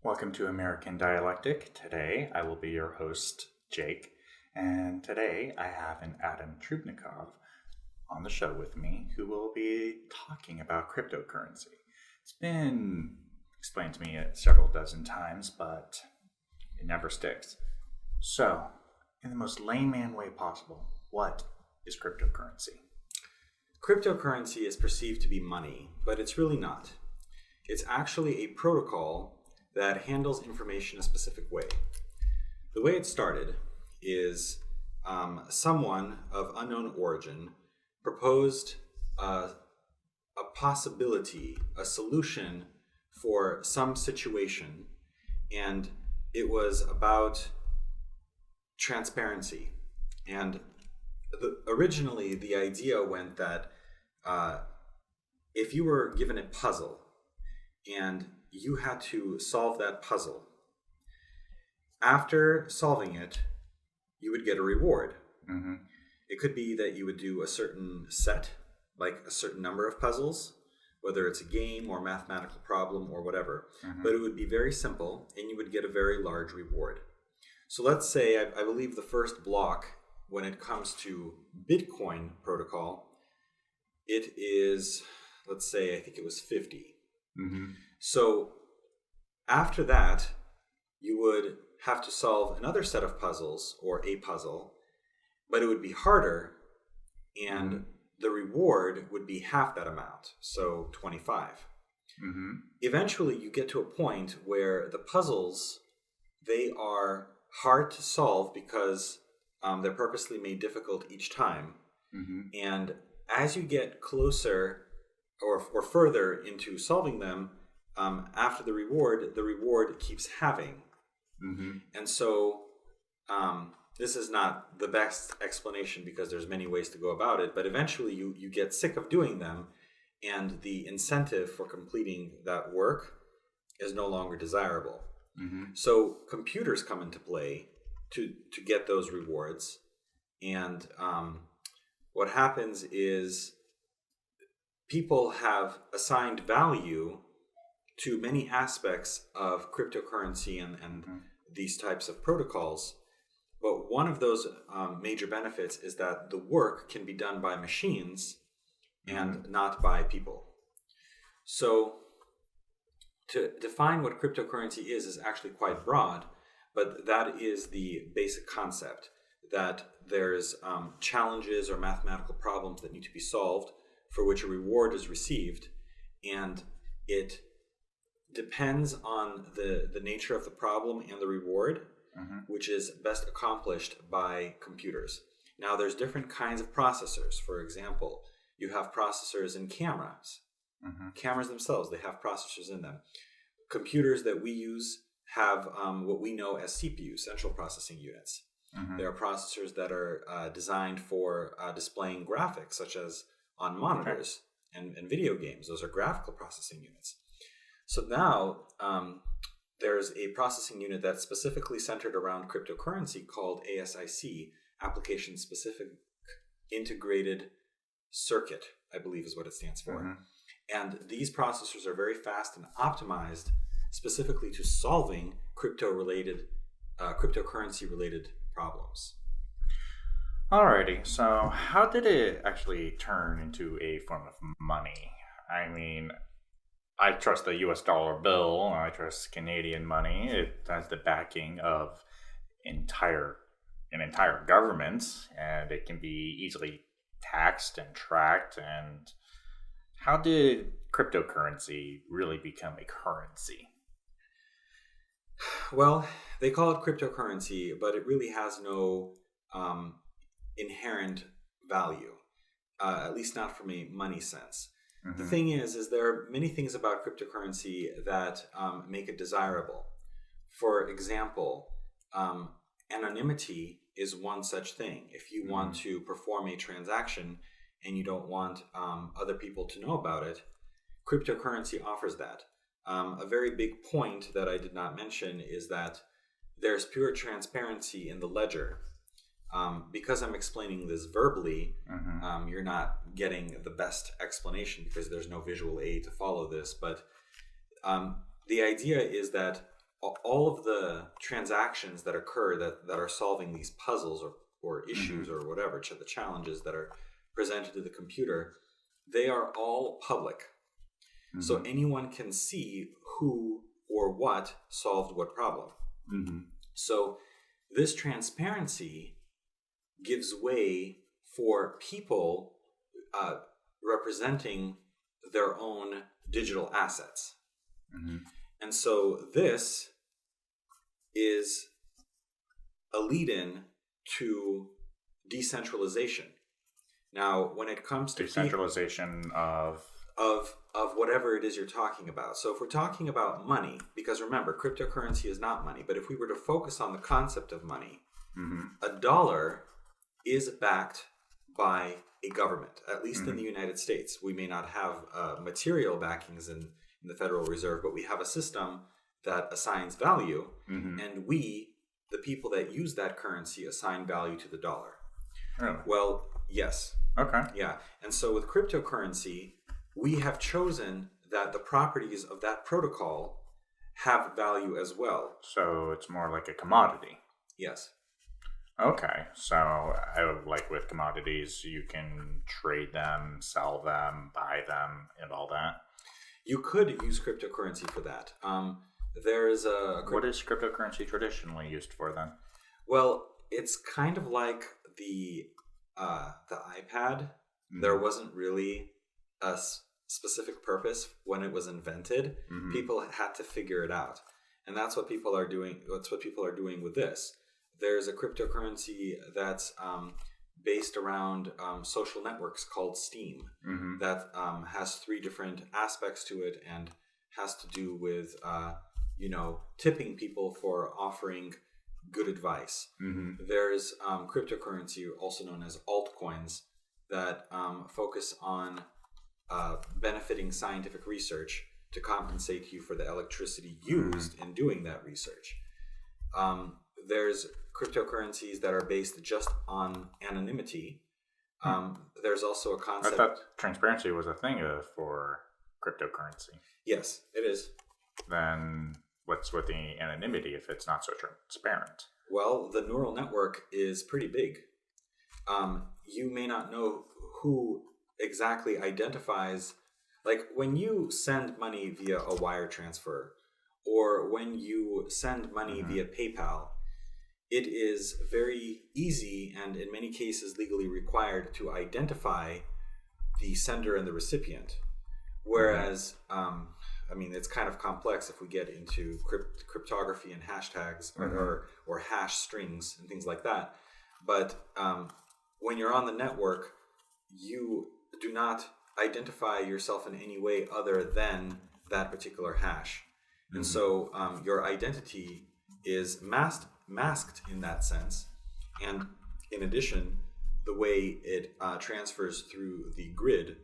Welcome to American Dialectic. Today I will be your host, Jake, and today I have an Adam Trubnikov on the show with me who will be talking about cryptocurrency. It's been explained to me several dozen times, but it never sticks. So, in the most layman way possible, what is cryptocurrency? Cryptocurrency is perceived to be money, but it's really not. It's actually a protocol that handles information a specific way. The way it started is someone of unknown origin proposed a possibility, a solution for some situation, and it was about transparency. And originally, the idea went that if you were given a puzzle and you had to solve that puzzle, after solving it, you would get a reward. Mm-hmm. It could be that you would do a certain set, like a certain number of puzzles, whether it's a game or mathematical problem or whatever. Mm-hmm. But it would be very simple and you would get a very large reward. So let's say, I believe the first block when it comes to Bitcoin protocol, it is, let's say, I think it was 50. Mm-hmm. So after that, you would have to solve another set of puzzles or a puzzle, but it would be harder and the reward would be half that amount, so 25. Mm-hmm. Eventually, you get to a point where the puzzles, they are hard to solve because they're purposely made difficult each time. Mm-hmm. And as you get closer or further into solving them, after the reward keeps halving. Mm-hmm. And so this is not the best explanation because there's many ways to go about it, but eventually you get sick of doing them and the incentive for completing that work is no longer desirable. Mm-hmm. So computers come into play to get those rewards. And what happens is people have assigned value to many aspects of cryptocurrency and Mm-hmm. these types of protocols. But one of those major benefits is that the work can be done by machines and not by people. So to define what cryptocurrency is actually quite broad, but that is the basic concept, that there's challenges or mathematical problems that need to be solved for which a reward is received, and it depends on the nature of the problem and the reward, Mm-hmm. which is best accomplished by computers. Now, there's different kinds of processors. For example, you have processors in cameras. Mm-hmm. Cameras themselves, they have processors in them. Computers that we use have what we know as CPUs, central processing units. Mm-hmm. There are processors that are designed for displaying graphics, such as on monitors and video games. Those are graphical processing units. So now there's a processing unit that's specifically centered around cryptocurrency called ASIC, Application Specific Integrated Circuit, I believe is what it stands for. Mm-hmm. And these processors are very fast and optimized specifically to solving cryptocurrency-related problems. Alrighty, so how did it actually turn into a form of money? I mean, I trust the US dollar bill, I trust Canadian money. It has the backing of an entire government, and it can be easily taxed and tracked. And how did cryptocurrency really become a currency? Well, they call it cryptocurrency, but it really has no inherent value, at least not from a money sense. Mm-hmm. The thing is there are many things about cryptocurrency that make it desirable. For example, anonymity is one such thing. If you want to perform a transaction and you don't want other people to know about it, cryptocurrency offers that. A very big point that I did not mention is that there's pure transparency in the ledger. Because I'm explaining this verbally, you're not getting the best explanation because there's no visual aid to follow this. But the idea is that all of the transactions that occur that are solving these puzzles or issues or whatever, the challenges that are presented to the computer, they are all public. So anyone can see who or what solved what problem. So this transparency gives way for people representing their own digital assets. And so this is a lead-in to decentralization. Now, when it comes to decentralization of whatever it is you're talking about. So if we're talking about money, because remember, cryptocurrency is not money, but if we were to focus on the concept of money, a dollar is backed by a government, at least in the United States. We may not have material backings in the Federal Reserve, but we have a system that assigns value, and we, the people that use that currency, assign value to the dollar. Really? Well, yes. Okay. Yeah. And so with cryptocurrency, we have chosen that the properties of that protocol have value as well. So it's more like a commodity. Yes. Okay. So like with commodities, you can trade them, sell them, buy them, and all that. You could use cryptocurrency for that. There's a... What is cryptocurrency traditionally used for then? Well, it's kind of like the iPad. There wasn't really a specific purpose when it was invented. People had to figure it out, and that's what people are doing. That's what people are doing with this. There's a cryptocurrency that's based around social networks called Steam that has 3 different aspects to it and has to do with tipping people for offering good advice. There's cryptocurrency, also known as altcoins, that focus on benefiting scientific research to compensate you for the electricity used in doing that research. There's cryptocurrencies that are based just on anonymity. There's also a concept... I thought transparency was a thing for cryptocurrency. Yes, it is. Then what's with the anonymity if it's not so transparent? Well, the neural network is pretty big. You may not know who exactly identifies, like when you send money via a wire transfer or when you send money via PayPal, it is very easy and in many cases legally required to identify the sender and the recipient. Whereas, it's kind of complex if we get into cryptography and hashtags or hash strings and things like that. But when you're on the network, you do not identify yourself in any way other than that particular hash. And so your identity is masked in that sense. And in addition, the way it transfers through the grid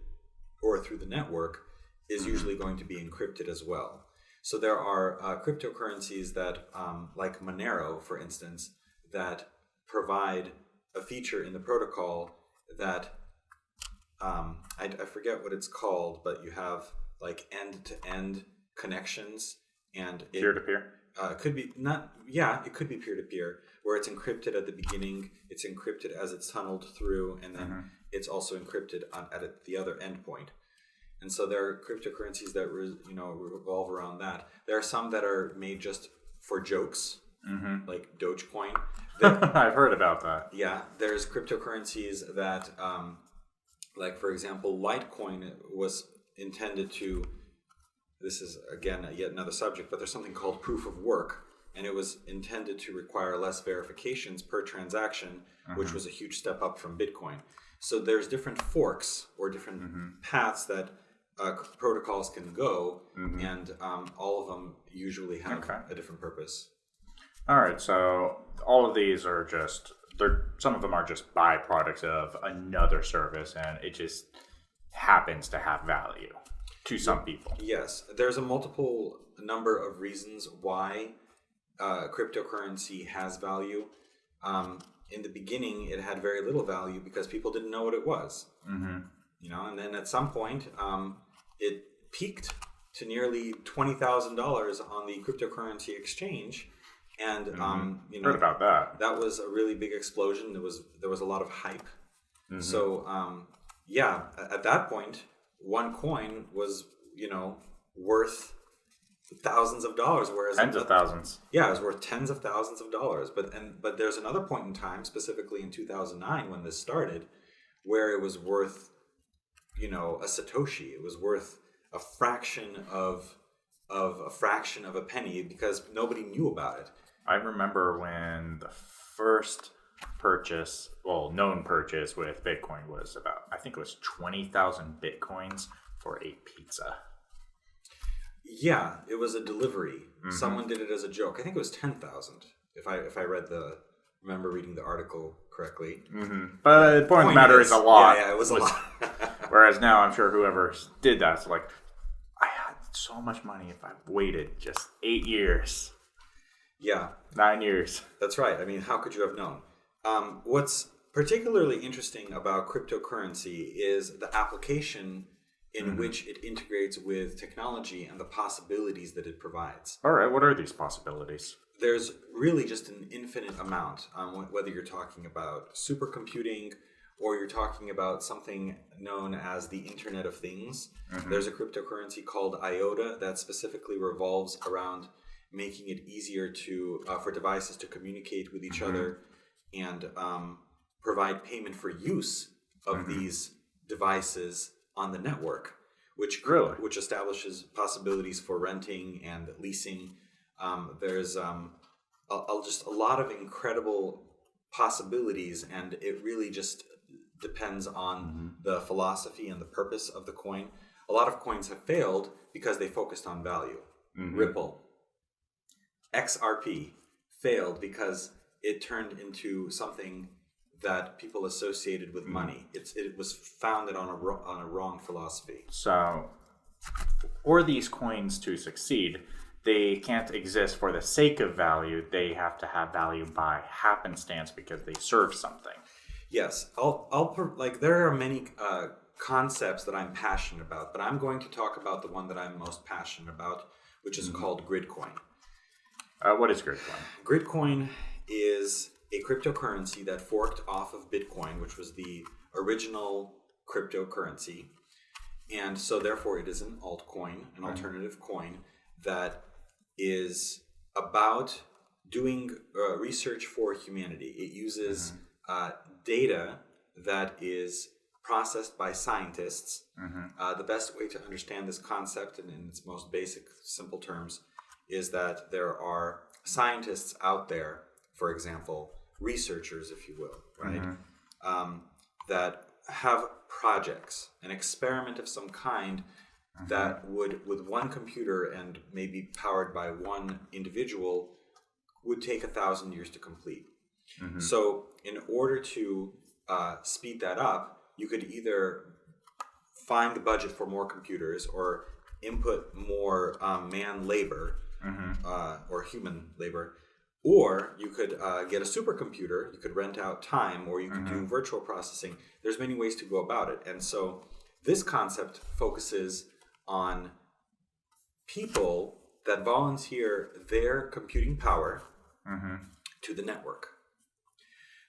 or through the network is usually going to be encrypted as well. So there are cryptocurrencies that, like Monero, for instance, that provide a feature in the protocol that I forget what it's called, but you have like end-to-end connections and peer-to-peer. It could be not. Yeah, it could be peer-to-peer, where it's encrypted at the beginning, it's encrypted as it's tunneled through, and then it's also encrypted at the other endpoint. And so there are cryptocurrencies that revolve around that. There are some that are made just for jokes, like Dogecoin. I've heard about that. Yeah, there's cryptocurrencies that, like for example, Litecoin was intended to. This is again yet another subject, but there's something called proof of work, and it was intended to require less verifications per transaction, which was a huge step up from Bitcoin. So there's different forks or different paths that protocols can go, and all of them usually have a different purpose. All right, so all of these are some of them are just byproducts of another service, and it just happens to have value to some people. Yes, there's a multiple number of reasons why cryptocurrency has value. In the beginning, it had very little value because people didn't know what it was. And then at some point, it peaked to nearly $20,000 on the cryptocurrency exchange. And Heard about that. that was a really big explosion. There was a lot of hype. So at that point, one coin was worth thousands of dollars, whereas Tens of thousands. Yeah, it was worth tens of thousands of dollars. But there's another point in time, specifically in 2009 when this started, where it was worth a satoshi. It was worth a fraction of a penny because nobody knew about it. I remember when the first known purchase with Bitcoin was about, I think it was 20,000 Bitcoins for a pizza. Yeah, it was a delivery. Someone did it as a joke. I think it was 10,000. If I remember reading the article correctly. But the point of the matter is a lot. Yeah, it was a lot. Whereas now I'm sure whoever did that's like, I had so much money if I waited just 8 years. Yeah. 9 years. That's right. I mean, how could you have known? What's particularly interesting about cryptocurrency is the application in which it integrates with technology and the possibilities that it provides. All right, what are these possibilities? There's really just an infinite amount, whether you're talking about supercomputing or you're talking about something known as the Internet of Things. There's a cryptocurrency called IOTA that specifically revolves around making it easier for devices to communicate with each other and provide payment for use of these devices on the network, which establishes possibilities for renting and leasing. There's just a lot of incredible possibilities, and it really just depends on the philosophy and the purpose of the coin. A lot of coins have failed because they focused on value. Ripple, XRP failed because it turned into something that people associated with money. It was founded on a wrong philosophy. So, for these coins to succeed, they can't exist for the sake of value. They have to have value by happenstance because they serve something. Yes, there are many concepts that I'm passionate about, but I'm going to talk about the one that I'm most passionate about, which is called Gridcoin. What is Gridcoin? Gridcoin is a cryptocurrency that forked off of Bitcoin, which was the original cryptocurrency. And so therefore it is an altcoin, an alternative coin that is about doing research for humanity. It uses data that is processed by scientists. The best way to understand this concept in its most basic, simple terms is that there are scientists out there, for example, researchers, if you will, right? That have projects, an experiment of some kind that would, with one computer and maybe powered by one individual, would take 1,000 years to complete. So in order to speed that up, you could either find the budget for more computers or input more man labor or human labor, or you could get a supercomputer, you could rent out time, or you could do virtual processing. There's many ways to go about it. And so this concept focuses on people that volunteer their computing power to the network.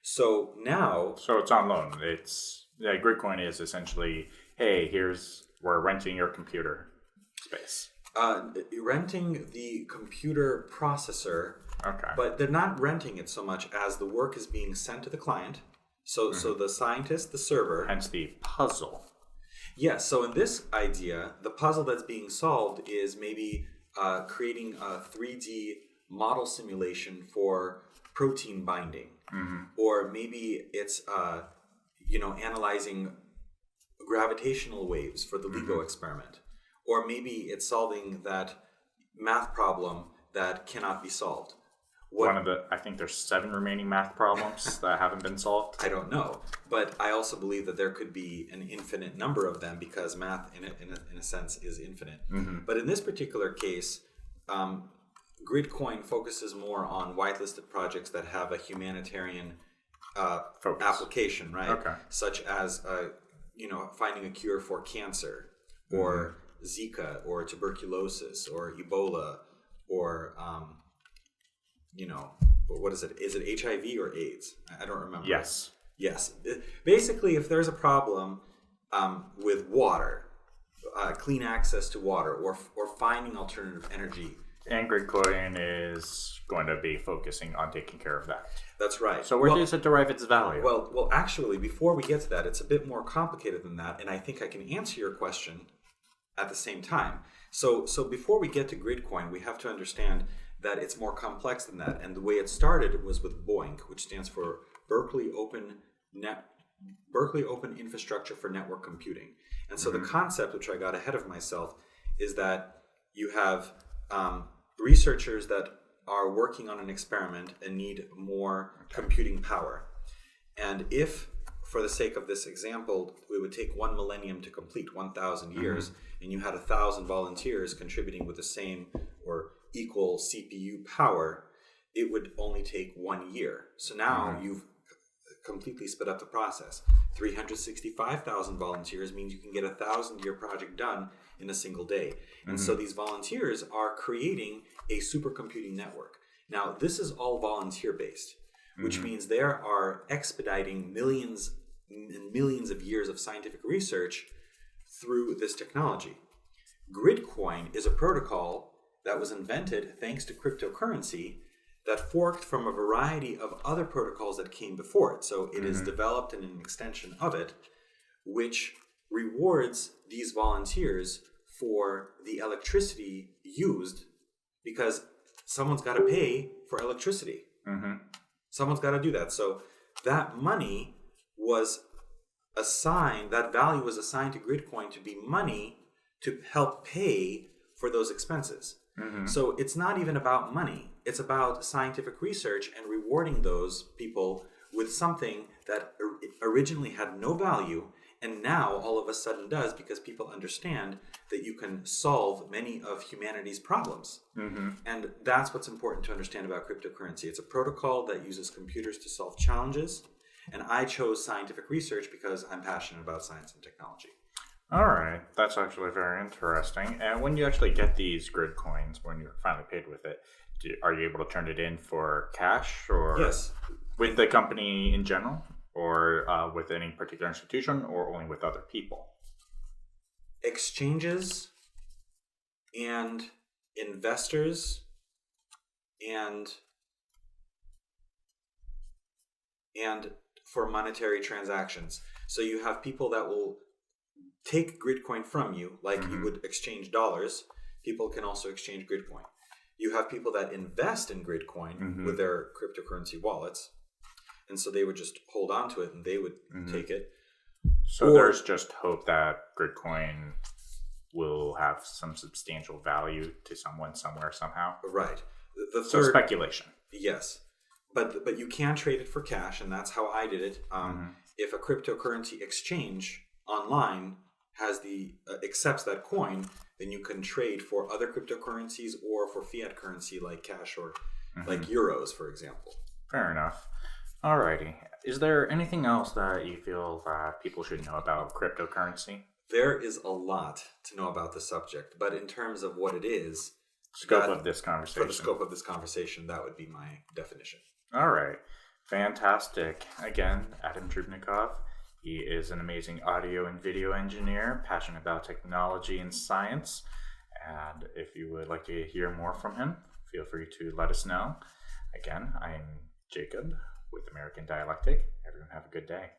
So now... So it's on loan. Gridcoin is essentially, hey, we're renting your computer space. Renting the computer processor, but they're not renting it so much as the work is being sent to the client. So the scientist, the server... Hence the puzzle. Yes, so in this idea, the puzzle that's being solved is maybe creating a 3D model simulation for protein binding. Or maybe it's analyzing gravitational waves for the LEGO experiment. Or maybe it's solving that math problem that cannot be solved. I think there's 7 remaining math problems that haven't been solved. I don't know, but I also believe that there could be an infinite number of them because math, in a sense, is infinite. But in this particular case, Gridcoin focuses more on whitelisted projects that have a humanitarian application, right? Such as finding a cure for cancer, or Zika or tuberculosis or Ebola or what is it? Is it HIV or AIDS? I don't remember. Yes. Yes. Basically, if there's a problem with water, clean access to water, or finding alternative energy. And Gridcoin is going to be focusing on taking care of that. That's right. So where does it derive its value? Well, actually, before we get to that, it's a bit more complicated than that, and I think I can answer your question at the same time. So before we get to Gridcoin, we have to understand that it's more complex than that. And the way it started was with BOINC, which stands for Berkeley Open Infrastructure for Network Computing. And so the concept, which I got ahead of myself, is that you have researchers that are working on an experiment and need more computing power. And if, for the sake of this example, it would take 1 millennium to complete 1,000 years, and you had 1,000 volunteers contributing with the same or equal CPU power, it would only take 1 year. So now you've completely sped up the process. 365,000 volunteers means you can get a 1,000-year project done in a single day. And so these volunteers are creating a supercomputing network. Now, this is all volunteer-based, which means they are expediting millions and millions of years of scientific research through this technology. Gridcoin is a protocol that was invented thanks to cryptocurrency that forked from a variety of other protocols that came before it. So it is developed in an extension of it, which rewards these volunteers for the electricity used, because someone's got to pay for electricity. Someone's got to do that. So that money was assigned, that value was assigned to Gridcoin to be money to help pay for those expenses. So it's not even about money. It's about scientific research and rewarding those people with something that originally had no value and now all of a sudden does, because people understand that you can solve many of humanity's problems. And that's what's important to understand about cryptocurrency. It's a protocol that uses computers to solve challenges. And I chose scientific research because I'm passionate about science and technology. All right, that's actually very interesting. And when you actually get these grid coins, when you're finally paid with it, are you able to turn it in for cash, or yes, with the company in general, or with any particular institution, or only with other people? Exchanges and investors and for monetary transactions. So you have people that will take Gridcoin from you, like you would exchange dollars. People can also exchange Gridcoin. You have people that invest in Gridcoin with their cryptocurrency wallets, and so they would just hold on to it and they would take it. So there's just hope that Gridcoin will have some substantial value to someone somewhere somehow. Right. So speculation. Yes. But you can trade it for cash, and that's how I did it. If a cryptocurrency exchange online accepts that coin, then you can trade for other cryptocurrencies or for fiat currency like cash or like euros, for example. Fair enough. Alrighty. Is there anything else that you feel that people should know about cryptocurrency? There is a lot to know about the subject, but in terms of what it is, scope of this conversation. For the scope of this conversation, that would be my definition. All right. Fantastic. Again, Adam Trubnikov. He is an amazing audio and video engineer, passionate about technology and science. And if you would like to hear more from him, feel free to let us know. Again, I am Jacob with American Dialectic. Everyone have a good day.